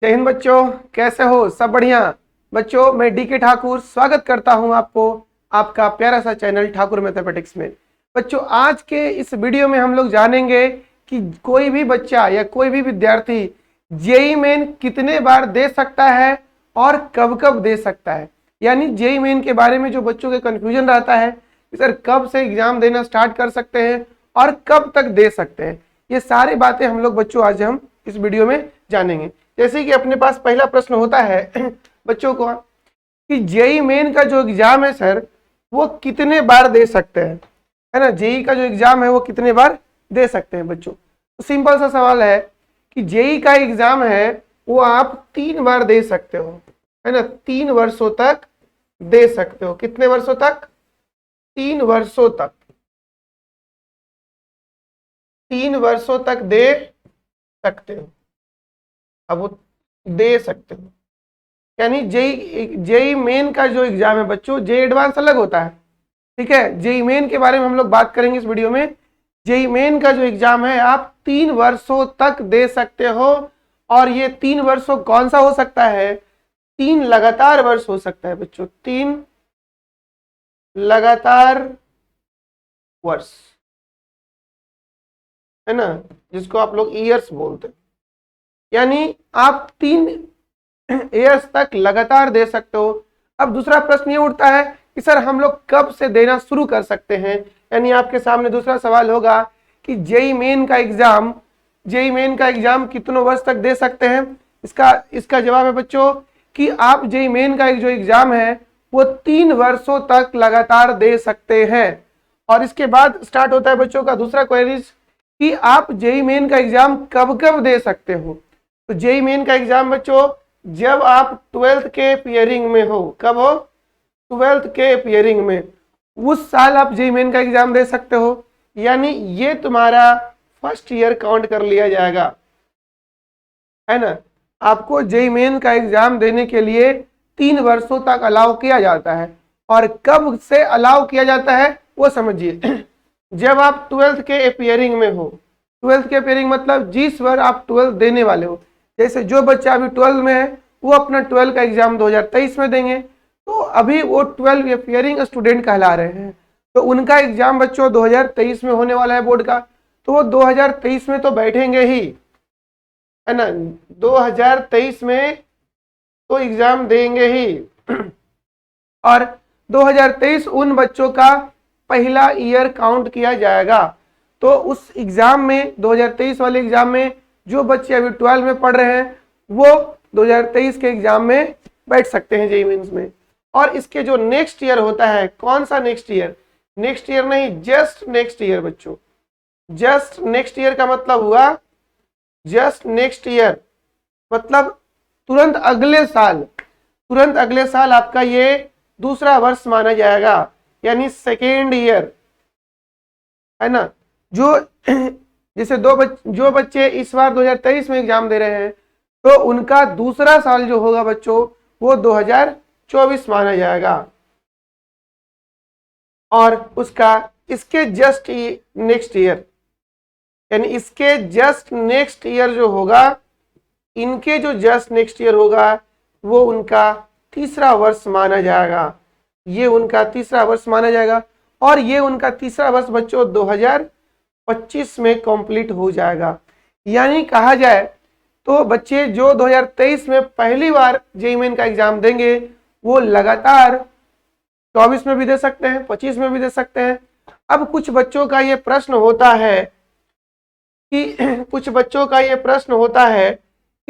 जय हिंद बच्चों, कैसे हो? सब बढ़िया बच्चों। मैं डीके ठाकुर स्वागत करता हूं आपको आपका प्यारा सा चैनल ठाकुर मैथमेटिक्स में। बच्चों, आज के इस वीडियो में हम लोग जानेंगे कि कोई भी बच्चा या कोई भी विद्यार्थी जेईई मेन कितने बार दे सकता है और कब कब दे सकता है। यानी जेईई मेन के बारे में जो बच्चों के कंफ्यूजन रहता है कि सर कब से एग्जाम देना स्टार्ट कर सकते हैं और कब तक दे सकते हैं, ये सारी बातें हम लोग बच्चों आज हम इस वीडियो में जानेंगे। जैसे कि अपने पास पहला प्रश्न होता है बच्चों को कि जेईई मेन का जो एग्जाम है सर वो कितने बार दे सकते हैं, है ना। जेईई का जो एग्जाम है वो कितने बार दे सकते हैं बच्चों। तो सिंपल सा सवाल है कि जेईई का एग्जाम है वो आप 3 बार दे सकते हो, है ना। 3 वर्षों तक दे सकते हो। कितने वर्षों तक? 3 वर्षों तक। 3 वर्षों तक दे सकते हो। अब वो दे सकते हो यानी जेईई मेन का जो एग्जाम है बच्चों, जेईई एडवांस अलग होता है, ठीक है। जेईई मेन के बारे में हम लोग बात करेंगे इस वीडियो में। जेईई मेन का जो एग्जाम है आप 3 वर्षों तक दे सकते हो। और ये 3 वर्षों कौन सा हो सकता है? 3 लगातार वर्ष हो सकता है बच्चों। 3 लगातार वर्ष, है ना, जिसको आप लोग ईयर्स बोलते हैं। यानी आप 3 ईयर्स तक लगातार दे सकते हो। अब दूसरा प्रश्न ये उठता है कि सर हम लोग कब से देना शुरू कर सकते हैं। यानी आपके सामने दूसरा सवाल होगा कि जेईई मेन का एग्जाम कितनों वर्ष तक दे सकते हैं। इसका जवाब है बच्चों कि आप जेईई मेन का जो एग्जाम है वो 3 वर्षों तक लगातार दे सकते हैं। और इसके बाद स्टार्ट होता है बच्चों का दूसरा क्वेरीज कि आप जेईई मेन का एग्जाम कब कब दे सकते हो। तो जेईई मेन का एग्जाम बच्चों जब आप 12th के पेयरिंग में हो। कब हो? 12th के पेयरिंग में। उस साल आप जेईई मेन का एग्जाम दे सकते हो। यानी ये तुम्हारा फर्स्ट ईयर काउंट कर लिया जाएगा, है ना। आपको जेईई मेन का एग्जाम देने के लिए 3 वर्षों तक अलाउ किया जाता है। और कब से अलाउ किया जाता है वो समझिए। जब आप 12th के पेयरिंग में हो। 12th के पेयरिंग मतलब जिस बार आप 12th देने वाले हो। जैसे जो बच्चा अभी 12th में है वो अपना 12th का एग्जाम 2023 में देंगे, तो अभी वो 12 पेयरिंग स्टूडेंट कहला रहे हैं। तो उनका एग्जाम बच्चों 2023 में होने वाला है बोर्ड का। तो वो 2023 में तो बैठेंगे ही, है ना। 2023 में तो एग्जाम देंगे ही। और 2023 उन बच्चों का पहला ईयर काउंट किया जाएगा। तो उस एग्जाम में 2023 वाले एग्जाम में जो बच्चे अभी 12 में पढ़ रहे हैं वो 2023 के एग्जाम में बैठ सकते हैं जेईई मेंस में। और इसके जो नेक्स्ट ईयर होता है, कौन सा नेक्स्ट ईयर? नेक्स्ट ईयर नहीं, जस्ट नेक्स्ट ईयर बच्चों। जस्ट नेक्स्ट ईयर का मतलब हुआ, जस्ट नेक्स्ट ईयर मतलब तुरंत अगले साल आपका ये दूसरा वर्ष माना जाएगा, यानी सेकेंड ईयर, है ना। जैसे जो बच्चे इस बार 2023 में एग्जाम दे रहे हैं तो उनका दूसरा साल जो होगा बच्चों वो 2024 माना जाएगा। और उसका इसके जस्ट नेक्स्ट ईयर, यानी इसके जस्ट नेक्स्ट ईयर जो होगा, इनके जो जस्ट नेक्स्ट ईयर होगा वो उनका तीसरा वर्ष माना जाएगा। ये उनका तीसरा वर्ष माना जाएगा। और ये उनका तीसरा वर्ष बच्चों 2025 में कंप्लीट हो जाएगा। यानी कहा जाए तो बच्चे जो 2023 में पहली बार जेईई मेन का एग्जाम देंगे वो लगातार 24 में भी दे सकते हैं, 25 में भी दे सकते हैं। अब कुछ बच्चों का ये प्रश्न होता है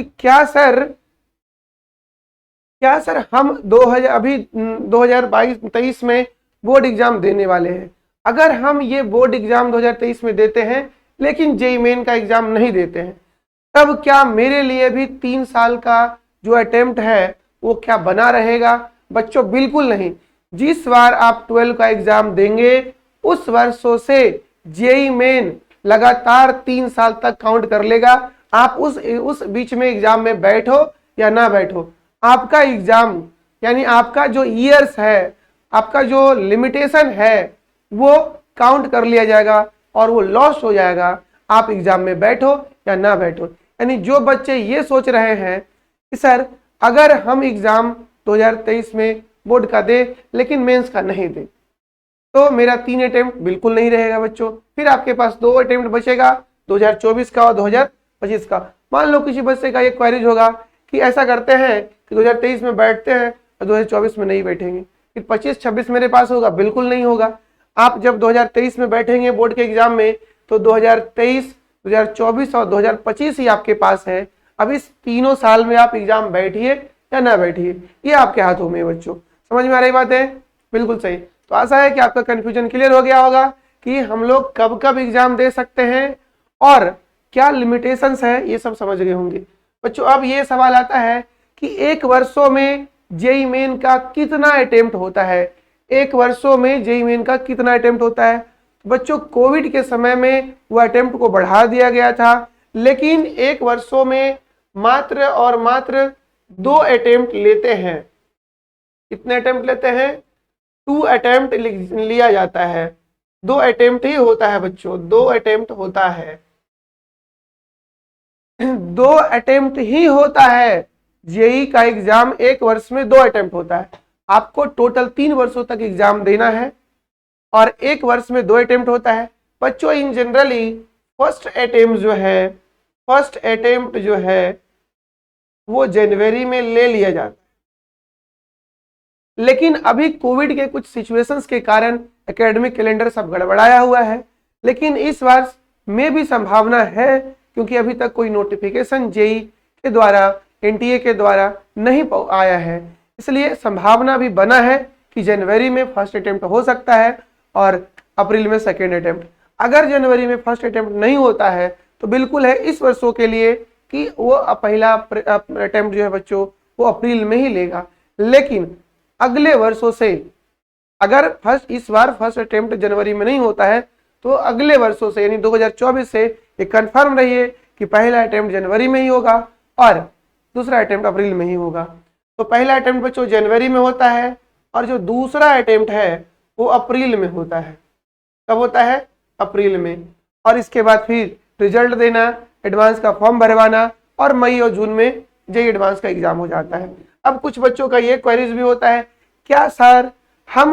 कि क्या सर हम 2022-23 में बोर्ड एग्जाम देने वाले हैं। अगर हम ये बोर्ड एग्जाम 2023 में देते हैं लेकिन जेईई मेन का एग्जाम नहीं देते हैं, तब क्या मेरे लिए भी 3 साल का जो अटेम्प्ट है वो क्या बना रहेगा? बच्चों बिल्कुल नहीं। जिस बार आप 12 का एग्जाम देंगे उस वर्षों से जेईई मेन लगातार 3 साल तक काउंट कर लेगा। आप उस बीच में एग्जाम में बैठो या ना बैठो, आपका एग्जाम यानी आपका जो ईयर्स है, आपका जो लिमिटेशन है वो काउंट कर लिया जाएगा और वो लॉस हो जाएगा। आप एग्जाम में बैठो या ना बैठो। यानी जो बच्चे ये सोच रहे हैं कि सर अगर हम एग्जाम 2023 में बोर्ड का दे लेकिन मेंस का नहीं दे तो मेरा 3 अटेम्प्ट बिल्कुल नहीं रहेगा बच्चों, फिर आपके पास 2 अटेम्प्ट बचेगा 2024 का और 2025 का। मान लो किसी बच्चे का ये क्वेरीज होगा कि ऐसा करते हैं कि 2023 में बैठते हैं और 2024 में नहीं बैठेंगे, फिर 25-26 मेरे पास होगा, बिल्कुल नहीं होगा। आप जब 2023 में बैठेंगे बोर्ड के एग्जाम में तो 2023, 2024 और 2025 ही आपके पास है। अब इस तीनों साल में आप एग्जाम बैठिए या ना बैठिए, ये आपके हाथों में है बच्चों। समझ में आ रही बात है? बिल्कुल सही। तो आशा है कि आपका कंफ्यूजन क्लियर हो गया होगा कि हम लोग कब कब एग्जाम दे सकते हैं और क्या लिमिटेशंस है, ये सब समझ गए होंगे बच्चों। अब ये सवाल आता है कि एक वर्षों में जेईई मेन का कितना अटेम्प्ट होता है, एक वर्षों में जेईई मेन का कितना अटेम्प्ट होता है। बच्चों कोविड के समय में वो अटेम्प्ट को बढ़ा दिया गया था, लेकिन एक वर्षों में मात्र और मात्र 2 अटेम्प्ट लेते हैं। कितने अटेम्प्ट लेते हैं? 2 अटेम्प्ट लिया जाता है, 2 अटेम्प्ट ही होता है बच्चों, 2 अटेम्प्ट होता है, 2 अटेम्प्ट ही होता है। जेईई का एग्जाम एक वर्ष में 2 अटेम्प्ट होता है। आपको टोटल 3 वर्षों तक एग्जाम देना है और एक वर्ष में 2 अटेम्प्ट होता है बच्चों। इन जनरली फर्स्ट अटेम्प्ट जो है वो जनवरी में ले लिया जाता है, लेकिन अभी कोविड के कुछ सिचुएशंस के कारण एकेडमिक कैलेंडर सब गड़बड़ाया हुआ है। लेकिन इस वर्ष में भी संभावना है, क्योंकि अभी तक कोई नोटिफिकेशन जेईई के द्वारा, एनटीए के द्वारा नहीं आया है, इसलिए संभावना भी बना है कि जनवरी में फर्स्ट अटेम्प्ट हो सकता है और अप्रैल में सेकेंड अटेम्प्ट। अगर जनवरी में फर्स्ट अटेम्प्ट नहीं होता है तो बिल्कुल है इस वर्षों के लिए कि वो पहला अटेम्प्ट जो है बच्चों वो अप्रैल में ही लेगा। लेकिन अगले वर्षों से अगर इस बार फर्स्ट अटेम्प्ट जनवरी में नहीं होता है तो अगले वर्षों से यानी 2024 से ये कंफर्म रहिए कि पहला अटेम्प्ट जनवरी में ही होगा और दूसरा अटेम्प्ट अप्रैल में ही होगा। तो पहला अटेम्प्ट बच्चों जनवरी में होता है और जो दूसरा अटेम्प्ट है वो अप्रैल में होता है। कब होता है? अप्रैल में। और इसके बाद फिर रिजल्ट देना, एडवांस का फॉर्म भरवाना और मई और जून में जेईई एडवांस का एग्जाम हो जाता है। अब कुछ बच्चों का ये क्वेरीज भी होता है, क्या सर हम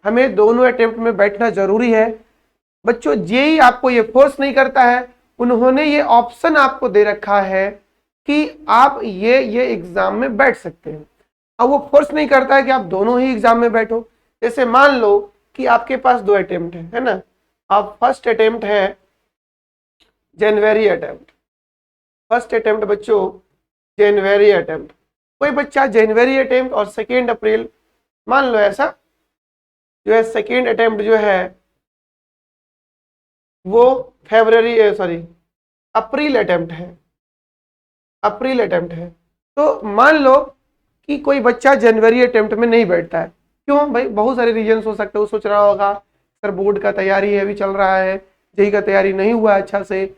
हमें दोनों अटेम्प्ट में बैठना जरूरी है? बच्चों जेईई आपको ये फोर्स नहीं करता है, उन्होंने ये ऑप्शन आपको दे रखा है कि आप ये एग्जाम में बैठ सकते हैं। अब वो फोर्स नहीं करता है कि आप दोनों ही एग्जाम में बैठो। जैसे मान लो कि आपके पास 2 अटेम्प्ट है ना, आप फर्स्ट अटेम्प्ट है जनवरी अटेम्प्ट, फर्स्ट अटेम्प्ट बच्चों जनवरी अटेम्प्ट, कोई बच्चा जनवरी अटेम्प्ट और सेकेंड अप्रैल, मान लो ऐसा जो है सेकेंड अटेम्प्ट जो है वो अप्रैल अटेम्प्ट है, अप्रैल अटेम्प्ट है। तो मान लो कि कोई बच्चा जनवरी अटेम्प्ट में नहीं बैठता है, क्यों भाई? बहुत सारे रीजंस हो सकते हैं। वो सोच रहा होगा सर बोर्ड का तैयारी है, अभी चल रहा है, जेईई का तैयारी नहीं हुआ अच्छा से,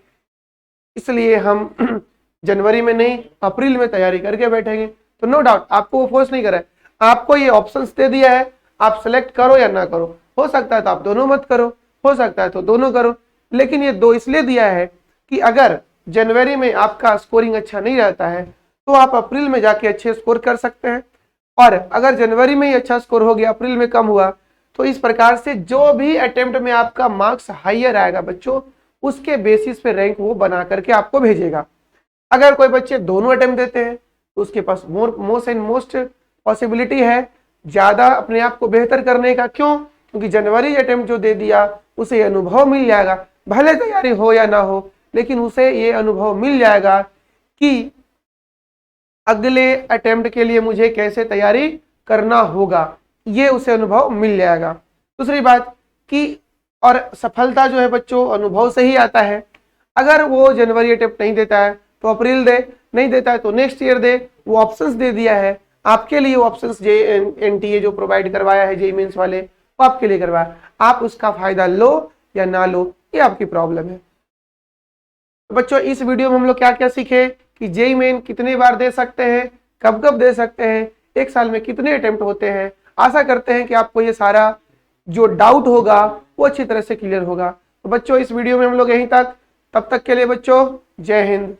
इसलिए हम जनवरी में नहीं अप्रैल में तैयारी करके बैठेंगे। तो नो डाउट आपको वो फोर्स नहीं करा है, आपको ये ऑप्शंस दे दिया है, आप सेलेक्ट करो या ना करो। हो सकता है तो आप दोनों मत करो, हो सकता है तो दोनों करो, लेकिन ये 2 इसलिए दिया है कि अगर जनवरी में आपका स्कोरिंग अच्छा नहीं रहता है तो आप अप्रैल में जाके अच्छे स्कोर कर सकते हैं, और अगर जनवरी में ही अच्छा स्कोर हो गया, अप्रैल में कम हुआ, तो इस प्रकार से जो भी अटेम्प्ट में आपका मार्क्स हाईयर आएगा बच्चों, उसके बेसिस पे रैंक वो बना करके आपको भेजेगा। अगर कोई बच्चे दोनों अटेम्प्ट देते हैं तो उसके पास मोस्ट पॉसिबिलिटी है ज्यादा अपने आप को बेहतर करने का। क्यों? क्योंकि जनवरी अटेम्प्ट जो दे दिया उसे अनुभव मिल जाएगा, भले तैयारी हो या ना हो, लेकिन उसे ये अनुभव मिल जाएगा कि अगले अटेम्प्ट के लिए मुझे कैसे तैयारी करना होगा, ये उसे अनुभव मिल जाएगा। दूसरी बात कि और सफलता जो है बच्चों अनुभव से ही आता है। अगर वो जनवरी अटेम्प्ट नहीं देता है तो अप्रैल दे, नहीं देता है तो नेक्स्ट ईयर दे, वो ऑप्शंस दे दिया है आपके लिए। वो ऑप्शंस एनटीए जो प्रोवाइड करवाया है जेईई मेंस वाले, वो आपके लिए करवाया, आप उसका फायदा लो या ना लो ये आपकी प्रॉब्लम है। तो बच्चों इस वीडियो में हम लोग क्या क्या सीखे कि जेईई मेन कितने बार दे सकते हैं, कब कब दे सकते हैं, एक साल में कितने अटेम्प्ट होते हैं। आशा करते हैं कि आपको ये सारा जो डाउट होगा वो अच्छी तरह से क्लियर होगा। तो बच्चों इस वीडियो में हम लोग यहीं तक, तब तक के लिए बच्चों जय हिंद।